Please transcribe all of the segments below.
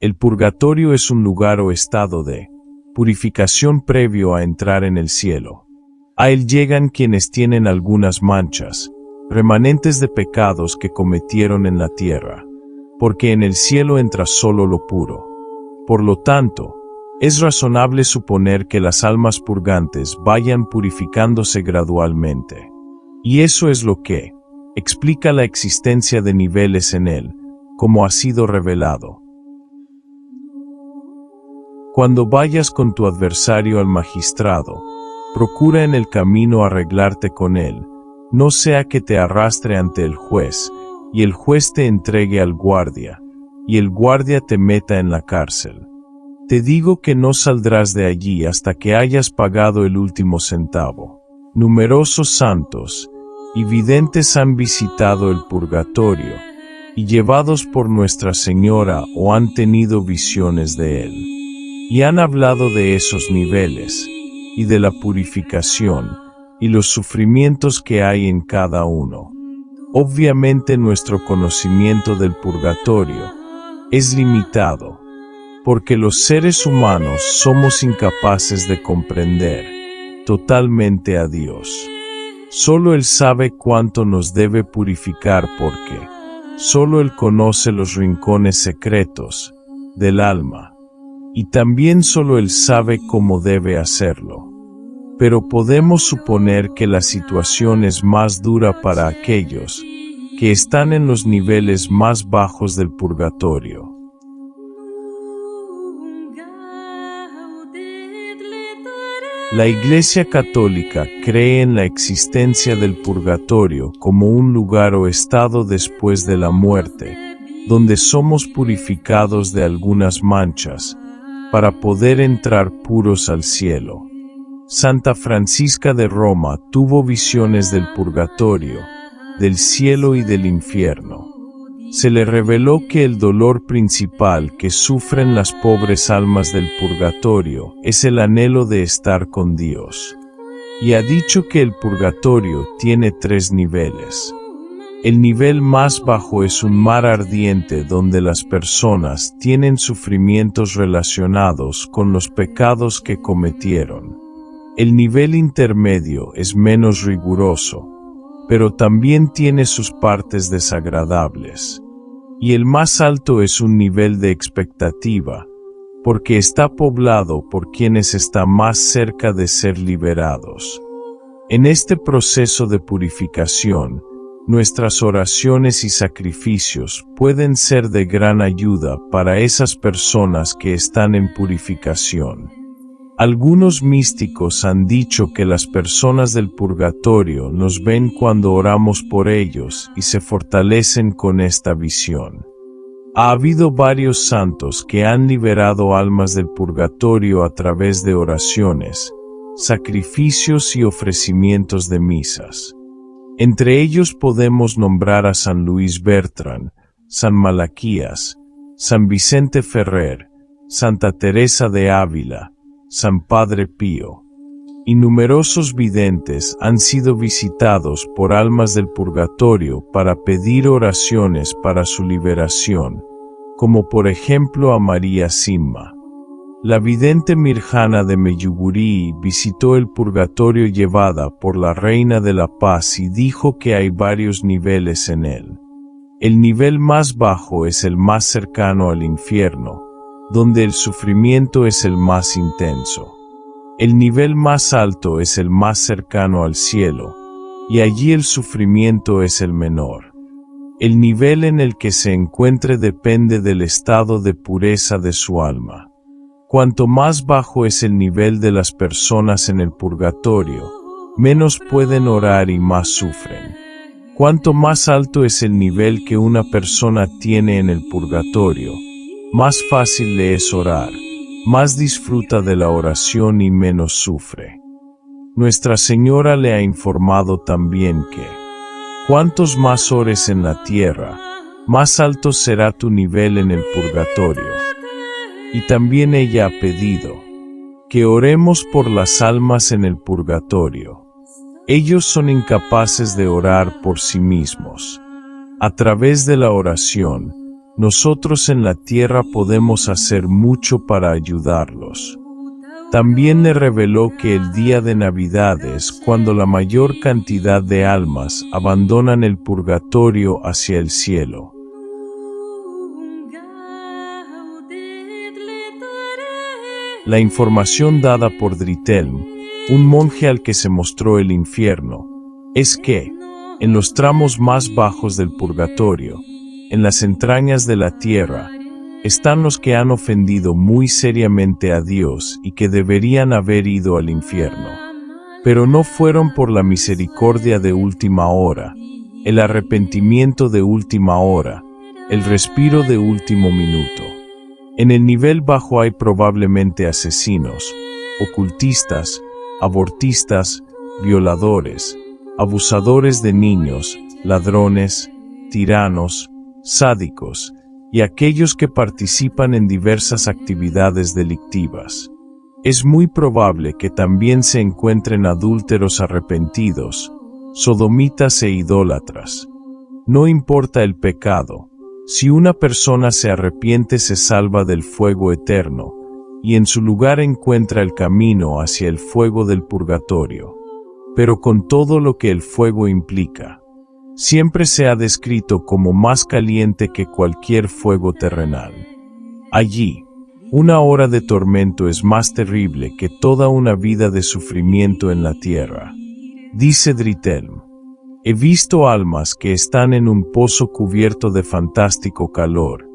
El purgatorio es un lugar o estado de purificación previo a entrar en el cielo. A él llegan quienes tienen algunas manchas, remanentes de pecados que cometieron en la tierra, porque en el cielo entra solo lo puro. Por lo tanto, es razonable suponer que las almas purgantes vayan purificándose gradualmente. Y eso es lo que explica la existencia de niveles en él, como ha sido revelado. Cuando vayas con tu adversario al magistrado, procura en el camino arreglarte con él, no sea que te arrastre ante el juez, y el juez te entregue al guardia, y el guardia te meta en la cárcel. Te digo que no saldrás de allí hasta que hayas pagado el último centavo. Numerosos santos y videntes han visitado el purgatorio, y llevados por Nuestra Señora o han tenido visiones de él, y han hablado de esos niveles, y de la purificación, y los sufrimientos que hay en cada uno. Obviamente nuestro conocimiento del purgatorio es limitado, porque los seres humanos somos incapaces de comprender totalmente a Dios. Solo Él sabe cuánto nos debe purificar porque solo Él conoce los rincones secretos del alma, y también solo Él sabe cómo debe hacerlo. Pero podemos suponer que la situación es más dura para aquellos que están en los niveles más bajos del purgatorio. La Iglesia Católica cree en la existencia del purgatorio como un lugar o estado después de la muerte, donde somos purificados de algunas manchas, para poder entrar puros al cielo. Santa Francisca de Roma tuvo visiones del purgatorio, del cielo y del infierno. Se le reveló que el dolor principal que sufren las pobres almas del purgatorio es el anhelo de estar con Dios. Y ha dicho que el purgatorio tiene 3 niveles. El nivel más bajo es un mar ardiente donde las personas tienen sufrimientos relacionados con los pecados que cometieron. El nivel intermedio es menos riguroso, pero también tiene sus partes desagradables. Y el más alto es un nivel de expectativa, porque está poblado por quienes están más cerca de ser liberados. En este proceso de purificación, nuestras oraciones y sacrificios pueden ser de gran ayuda para esas personas que están en purificación. Algunos místicos han dicho que las personas del purgatorio nos ven cuando oramos por ellos y se fortalecen con esta visión. Ha habido varios santos que han liberado almas del purgatorio a través de oraciones, sacrificios y ofrecimientos de misas. Entre ellos podemos nombrar a San Luis Bertrán, San Malaquías, San Vicente Ferrer, Santa Teresa de Ávila, San Padre Pío, y numerosos videntes han sido visitados por almas del purgatorio para pedir oraciones para su liberación, como por ejemplo a María Simma. La vidente Mirjana de Meyugurí visitó el purgatorio llevada por la Reina de la Paz y dijo que hay varios niveles en él. El nivel más bajo es el más cercano al infierno, donde el sufrimiento es el más intenso. El nivel más alto es el más cercano al cielo, y allí el sufrimiento es el menor. El nivel en el que se encuentre depende del estado de pureza de su alma. Cuanto más bajo es el nivel de las personas en el purgatorio, menos pueden orar y más sufren. Cuanto más alto es el nivel que una persona tiene en el purgatorio, más fácil le es orar, más disfruta de la oración y menos sufre. Nuestra Señora le ha informado también que, cuantos más ores en la tierra, más alto será tu nivel en el purgatorio. Y también ella ha pedido que oremos por las almas en el purgatorio. Ellos son incapaces de orar por sí mismos. A través de la oración, nosotros en la tierra podemos hacer mucho para ayudarlos. También le reveló que el día de Navidad es cuando la mayor cantidad de almas abandonan el purgatorio hacia el cielo. La información dada por Dritelm, un monje al que se mostró el infierno, es que, en los tramos más bajos del purgatorio, en las entrañas de la tierra, están los que han ofendido muy seriamente a Dios y que deberían haber ido al infierno, pero no fueron por la misericordia de última hora, el arrepentimiento de última hora, el respiro de último minuto. En el nivel bajo hay probablemente asesinos, ocultistas, abortistas, violadores, abusadores de niños, ladrones, tiranos, sádicos, y aquellos que participan en diversas actividades delictivas. Es muy probable que también se encuentren adúlteros arrepentidos, sodomitas e idólatras. No importa el pecado, si una persona se arrepiente se salva del fuego eterno, y en su lugar encuentra el camino hacia el fuego del purgatorio. Pero con todo lo que el fuego implica, siempre se ha descrito como más caliente que cualquier fuego terrenal. Allí, una hora de tormento es más terrible que toda una vida de sufrimiento en la tierra. Dice Dritelm: he visto almas que están en un pozo cubierto de fantástico calor,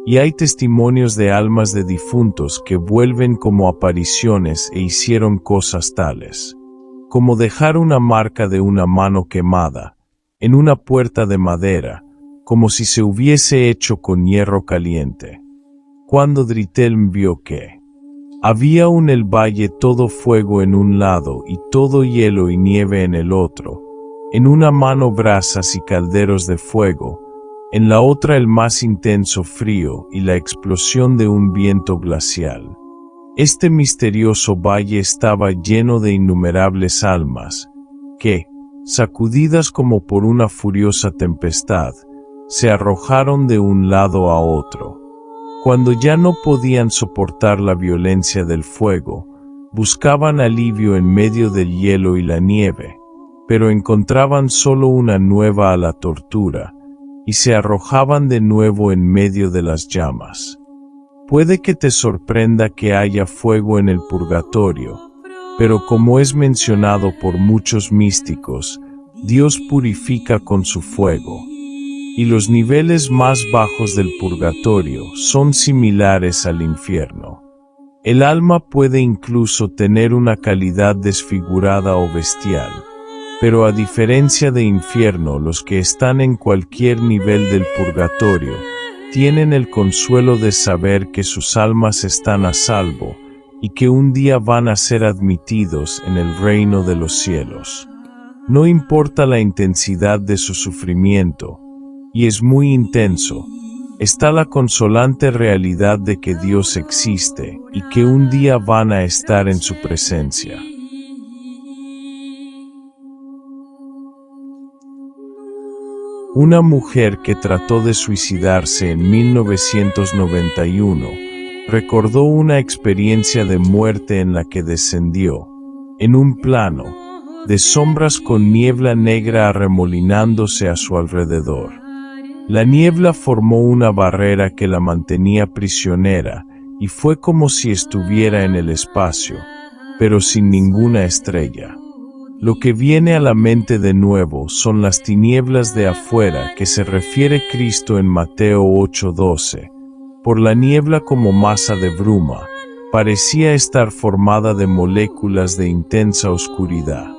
y hay testimonios de almas de difuntos que vuelven como apariciones e hicieron cosas tales como dejar una marca de una mano quemada en una puerta de madera, como si se hubiese hecho con hierro caliente. Cuando Dritelm vio que había el valle todo fuego en un lado y todo hielo y nieve en el otro, en una mano brasas y calderos de fuego, en la otra el más intenso frío y la explosión de un viento glacial. Este misterioso valle estaba lleno de innumerables almas, que, sacudidas como por una furiosa tempestad, se arrojaron de un lado a otro. Cuando ya no podían soportar la violencia del fuego, buscaban alivio en medio del hielo y la nieve, pero encontraban solo una nueva a la tortura, y se arrojaban de nuevo en medio de las llamas. Puede que te sorprenda que haya fuego en el purgatorio, pero como es mencionado por muchos místicos, Dios purifica con su fuego. Y los niveles más bajos del purgatorio son similares al infierno. El alma puede incluso tener una calidad desfigurada o bestial, pero a diferencia de infierno, los que están en cualquier nivel del purgatorio tienen el consuelo de saber que sus almas están a salvo y que un día van a ser admitidos en el reino de los cielos. No importa la intensidad de su sufrimiento, y es muy intenso, está la consolante realidad de que Dios existe y que un día van a estar en su presencia. Una mujer que trató de suicidarse en 1991 recordó una experiencia de muerte en la que descendió, en un plano, de sombras con niebla negra arremolinándose a su alrededor. La niebla formó una barrera que la mantenía prisionera y fue como si estuviera en el espacio, pero sin ninguna estrella. Lo que viene a la mente de nuevo son las tinieblas de afuera que se refiere Cristo en Mateo 8:12. Por la niebla como masa de bruma, parecía estar formada de moléculas de intensa oscuridad.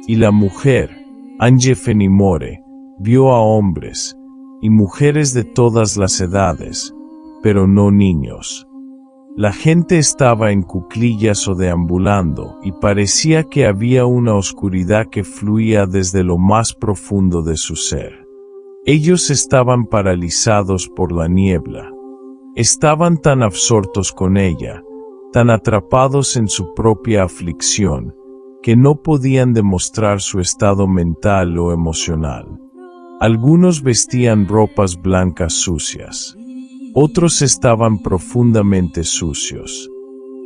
Y la mujer, Ange Fenimore, vio a hombres y mujeres de todas las edades, pero no niños. La gente estaba en cuclillas o deambulando y parecía que había una oscuridad que fluía desde lo más profundo de su ser. Ellos estaban paralizados por la niebla. Estaban tan absortos con ella, tan atrapados en su propia aflicción, que no podían demostrar su estado mental o emocional. Algunos vestían ropas blancas sucias. Otros estaban profundamente sucios.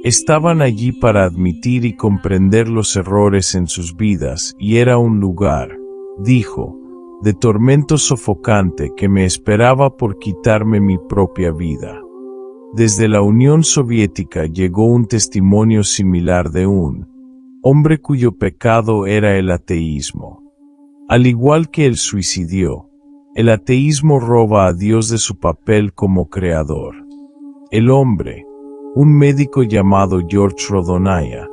Estaban allí para admitir y comprender los errores en sus vidas, y era un lugar, dijo, de tormento sofocante que me esperaba por quitarme mi propia vida. Desde la Unión Soviética llegó un testimonio similar de un hombre cuyo pecado era el ateísmo. Al igual que el suicidio, el ateísmo roba a Dios de su papel como creador. El hombre, un médico llamado George Rodonaya,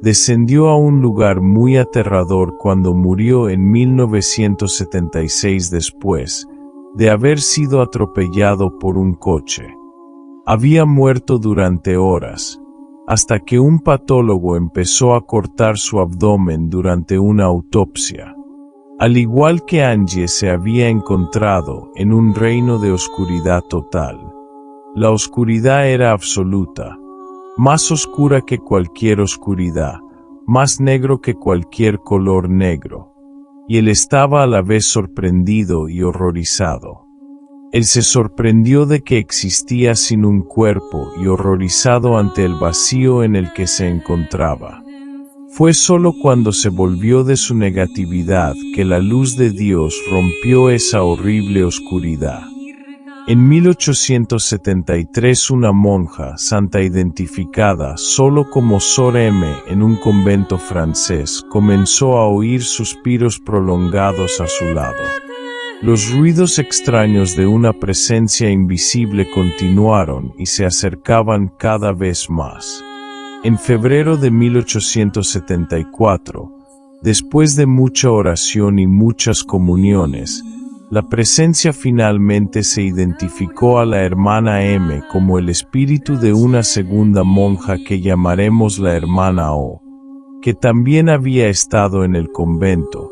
descendió a un lugar muy aterrador cuando murió en 1976 después de haber sido atropellado por un coche. Había muerto durante horas, hasta que un patólogo empezó a cortar su abdomen durante una autopsia. Al igual que Angie se había encontrado en un reino de oscuridad total. La oscuridad era absoluta, más oscura que cualquier oscuridad, más negro que cualquier color negro. Y él estaba a la vez sorprendido y horrorizado. Él se sorprendió de que existía sin un cuerpo y horrorizado ante el vacío en el que se encontraba. Fue solo cuando se volvió de su negatividad que la luz de Dios rompió esa horrible oscuridad. En 1873 una monja santa identificada solo como Sor M en un convento francés comenzó a oír suspiros prolongados a su lado. Los ruidos extraños de una presencia invisible continuaron y se acercaban cada vez más. En febrero de 1874, después de mucha oración y muchas comuniones, la presencia finalmente se identificó a la hermana M como el espíritu de una segunda monja que llamaremos la hermana O, que también había estado en el convento,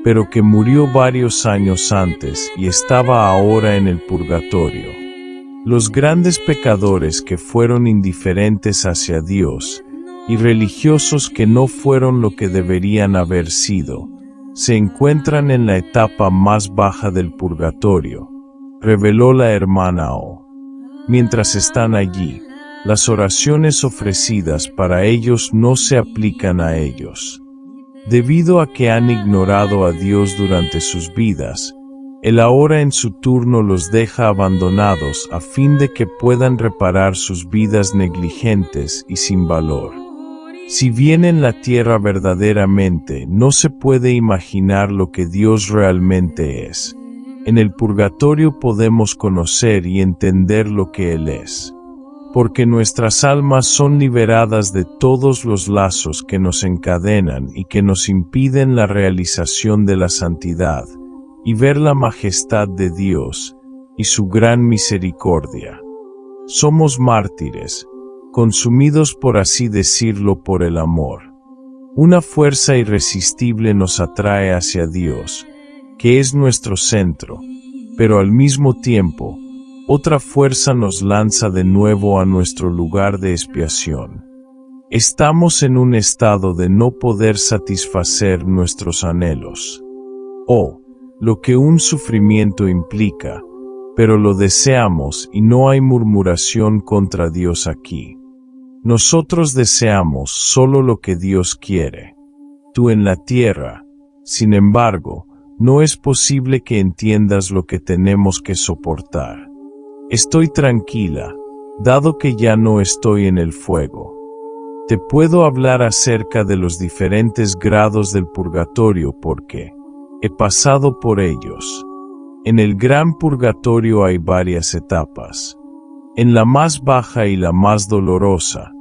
pero que murió varios años antes y estaba ahora en el purgatorio. Los grandes pecadores que fueron indiferentes hacia Dios, y religiosos que no fueron lo que deberían haber sido, se encuentran en la etapa más baja del purgatorio, reveló la hermana O. Mientras están allí, las oraciones ofrecidas para ellos no se aplican a ellos. Debido a que han ignorado a Dios durante sus vidas, Él ahora en su turno los deja abandonados a fin de que puedan reparar sus vidas negligentes y sin valor. Si bien en la tierra verdaderamente no se puede imaginar lo que Dios realmente es, en el purgatorio podemos conocer y entender lo que Él es. Porque nuestras almas son liberadas de todos los lazos que nos encadenan y que nos impiden la realización de la santidad, y ver la majestad de Dios y su gran misericordia. Somos mártires, consumidos por así decirlo por el amor. Una fuerza irresistible nos atrae hacia Dios, que es nuestro centro, pero al mismo tiempo, otra fuerza nos lanza de nuevo a nuestro lugar de expiación. Estamos en un estado de no poder satisfacer nuestros anhelos. O lo que un sufrimiento implica, pero lo deseamos y no hay murmuración contra Dios aquí. Nosotros deseamos solo lo que Dios quiere. Tú en la tierra, sin embargo, no es posible que entiendas lo que tenemos que soportar. Estoy tranquila, dado que ya no estoy en el fuego. Te puedo hablar acerca de los diferentes grados del purgatorio porque he pasado por ellos. En el gran purgatorio hay varias etapas. En la más baja y la más dolorosa,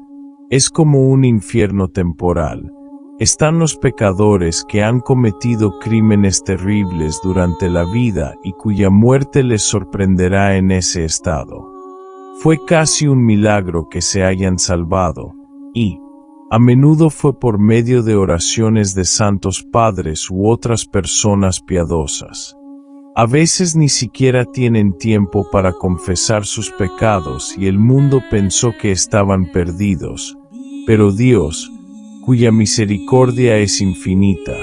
es como un infierno temporal. Están los pecadores que han cometido crímenes terribles durante la vida y cuya muerte les sorprenderá en ese estado. Fue casi un milagro que se hayan salvado, y a menudo fue por medio de oraciones de santos padres u otras personas piadosas. A veces ni siquiera tienen tiempo para confesar sus pecados y el mundo pensó que estaban perdidos, pero Dios, cuya misericordia es infinita,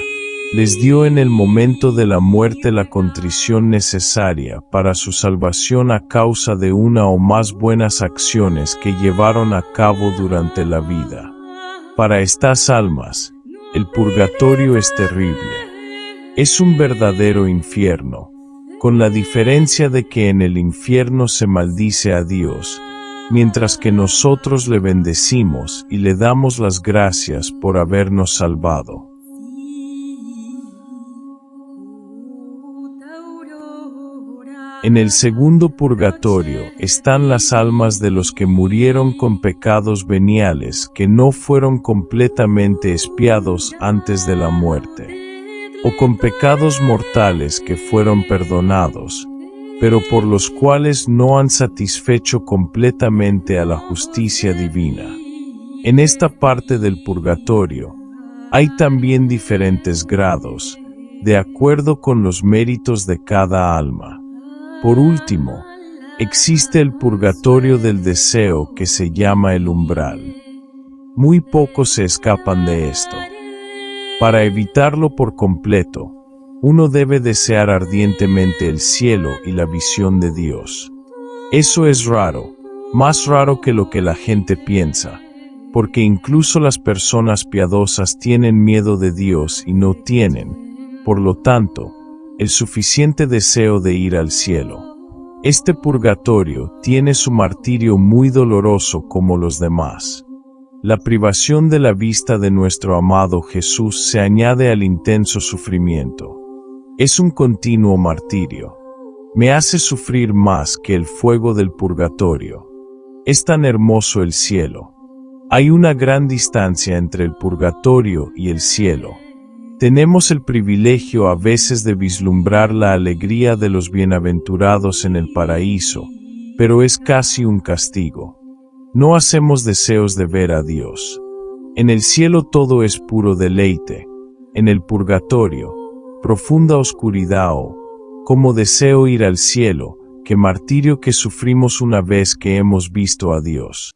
les dio en el momento de la muerte la contrición necesaria para su salvación a causa de una o más buenas acciones que llevaron a cabo durante la vida. Para estas almas, el purgatorio es terrible. Es un verdadero infierno, con la diferencia de que en el infierno se maldice a Dios, mientras que nosotros le bendecimos y le damos las gracias por habernos salvado. En el segundo purgatorio están las almas de los que murieron con pecados veniales que no fueron completamente expiados antes de la muerte, o con pecados mortales que fueron perdonados, pero por los cuales no han satisfecho completamente a la justicia divina. En esta parte del purgatorio hay también diferentes grados, de acuerdo con los méritos de cada alma. Por último, existe el purgatorio del deseo que se llama el umbral. Muy pocos se escapan de esto. Para evitarlo por completo, uno debe desear ardientemente el cielo y la visión de Dios. Eso es raro, más raro que lo que la gente piensa, porque incluso las personas piadosas tienen miedo de Dios y no tienen, por lo tanto, el suficiente deseo de ir al cielo. Este purgatorio tiene su martirio muy doloroso como los demás. La privación de la vista de nuestro amado Jesús se añade al intenso sufrimiento. Es un continuo martirio. Me hace sufrir más que el fuego del purgatorio. Es tan hermoso el cielo. Hay una gran distancia entre el purgatorio y el cielo. Tenemos el privilegio a veces de vislumbrar la alegría de los bienaventurados en el paraíso, pero es casi un castigo. No hacemos deseos de ver a Dios. En el cielo todo es puro deleite. En el purgatorio, profunda oscuridad como deseo ir al cielo, qué martirio que sufrimos una vez que hemos visto a Dios.